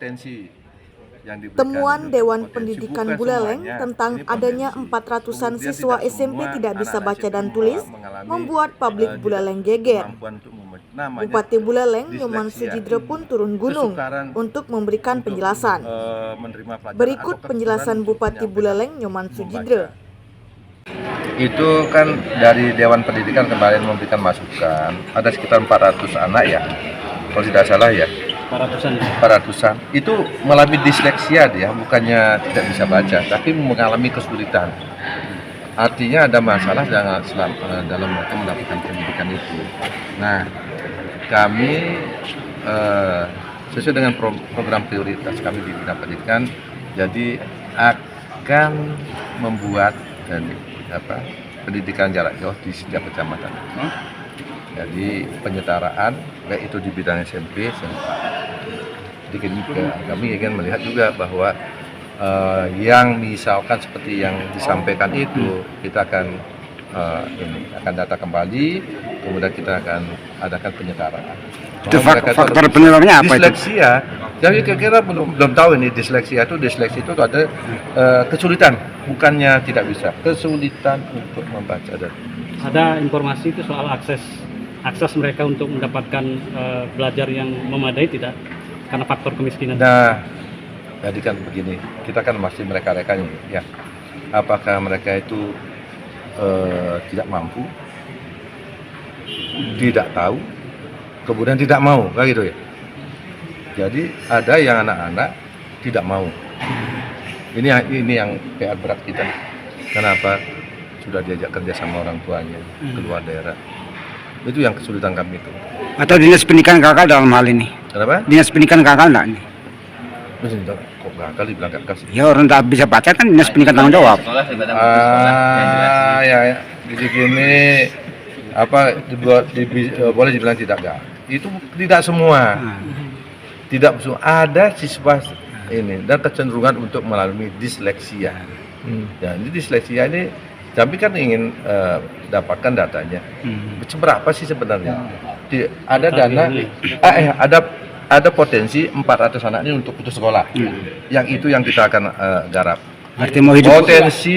potensi yang diberikan. Temuan Dewan Pendidikan Buleleng tentang adanya 400-an siswa SMP tidak bisa baca dan tulis membuat publik Buleleng geger. Bupati Buleleng Nyoman Sujidro pun turun gunung untuk memberikan penjelasan. Berikut penjelasan Bupati Buleleng Nyoman Sujidro. Itu kan dari Dewan Pendidikan kemarin memberikan masukan, ada sekitar 400 anak ya, kalau tidak salah ya. 400-an itu mengalami disleksia dia, bukannya tidak bisa baca, tapi mengalami kesulitan. Artinya ada masalah dalam mereka mendapatkan pendidikan itu. Nah, kami sesuai dengan program prioritas kami di bidang pendidikan, jadi akan membuat pendidikan jarak jauh di setiap kecamatan. Jadi penyetaraan baik itu di bidang SMP, SMA. Jadi kami ingin melihat juga bahwa yang misalkan seperti yang disampaikan itu kita akan data kembali, kemudian kita akan adakan penyetaraan. Itu faktor penyebabnya apa itu? Disleksia. Jadi kira-kira belum tahu ini disleksia itu ada kesulitan, bukannya tidak bisa, kesulitan untuk membaca dan ada informasi itu soal akses mereka untuk mendapatkan belajar yang memadai tidak karena faktor kemiskinan. Nah, jadi kan begini, kita kan masih mereka-rekanya ya. Apakah mereka itu tidak mampu, tidak tahu, kemudian tidak mau, kayak gitu ya. Jadi ada yang anak-anak tidak mau. Ini yang PR berat kita. Kenapa? Sudah diajak kerja sama orang tuanya keluar daerah. Itu yang kesulitan kami itu. Atau dinas pendidikan gagal dalam hal ini? Kenapa? Dinas pendidikan gagal enggak ini? Kok gagal dibilang gagal sih? Ya orang tak bisa baca kan dinas pendidikan tanggung jawab. Ya. Jadi gini, boleh dibilang tidak gagal. Itu tidak semua. Tidak semua. Ada siswa ini dan kecenderungan untuk mengalami disleksia. Jadi disleksia ini kami kan ingin dapatkan datanya. Seberapa sih sebenarnya? Ada dana, ada potensi 400 anak ini untuk putus sekolah. Yang itu yang kita akan garap. Potensi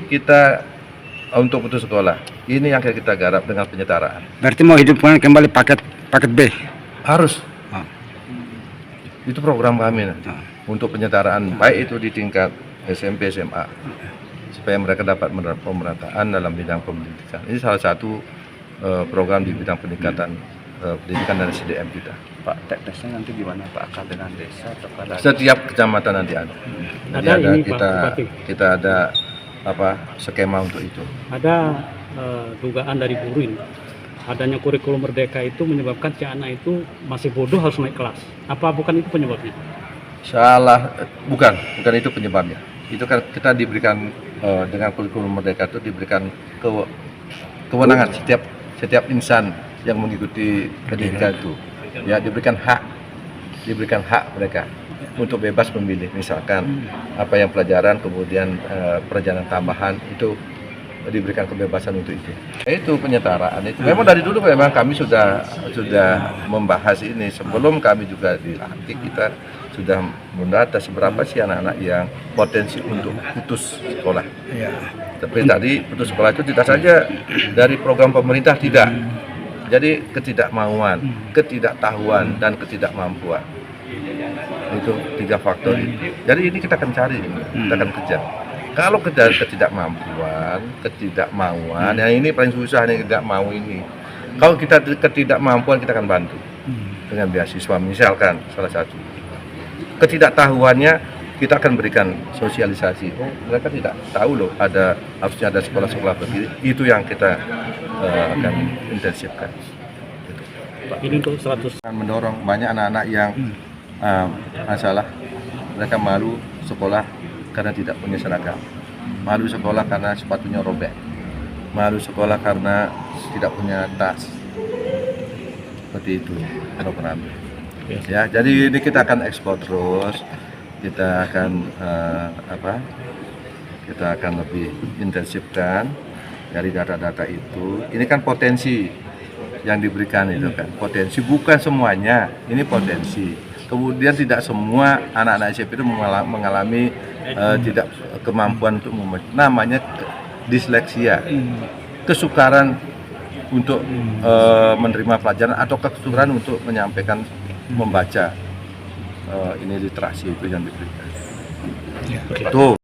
kita untuk putus sekolah. Ini yang kita garap dengan penyetaraan. Berarti mau hidupkan kembali paket B? Harus. Itu program kami nanti untuk penyetaraan baik itu di tingkat SMP, SMA. Supaya mereka dapat mendapat pemerataan dalam bidang pendidikan. Ini salah satu program di bidang pendidikan dan SDM kita. Pak, teknisnya nanti gimana Pak? Akan dengan desa atau pada setiap kecamatan nanti ada. Jadi ada ini, kita ada skema untuk itu. Ada dugaan dari guru ini. Adanya kurikulum merdeka itu menyebabkan si anak itu masih bodoh harus naik kelas. Apa bukan itu penyebabnya? Salah, bukan itu penyebabnya. Itu kan kita diberikan dengan kurikulum merdeka itu diberikan kewenangan setiap insan yang mengikuti pendidikan itu ya diberikan hak mereka untuk bebas memilih, misalkan apa yang pelajaran, kemudian perjalanan tambahan itu diberikan kebebasan untuk itu. Itu penyetaraan itu. Memang dari dulu memang kami sudah membahas ini sebelum kami juga dilantik. Kita sudah mendata seberapa sih anak-anak yang potensi untuk putus sekolah. Tapi tadi putus sekolah itu tidak saja dari program pemerintah, tidak. Jadi ketidakmauan, ketidaktahuan, dan ketidakmampuan. Itu 3 faktor itu. Jadi ini kita akan cari, kita akan kejar. Kalau ketidakmauan, yang ini paling susah nih, tidak mau ini. Kalau kita ketidakmampuan, kita akan bantu dengan beasiswa, misalkan salah satu. Ketidaktahuannya, kita akan berikan sosialisasi. Oh, mereka tidak tahu loh, harusnya ada sekolah-sekolah begini. Itu yang kita akan intensifkan. Ini untuk 100. Mendorong banyak anak-anak yang masalah, mereka malu sekolah karena tidak punya seragam, malu sekolah karena sepatunya robek, malu sekolah karena tidak punya tas. Seperti itu program. Ya, jadi ini kita akan ekspor terus, kita akan kita akan lebih intensifkan dari data-data itu. Ini kan potensi yang diberikan itu kan, potensi bukan semuanya, ini potensi. Kemudian tidak semua anak-anak SMP itu mengalami tidak kemampuan untuk membaca. Namanya disleksia, kesukaran untuk menerima pelajaran atau kesukaran untuk menyampaikan membaca. Ini literasi itu yang diberikan. Itu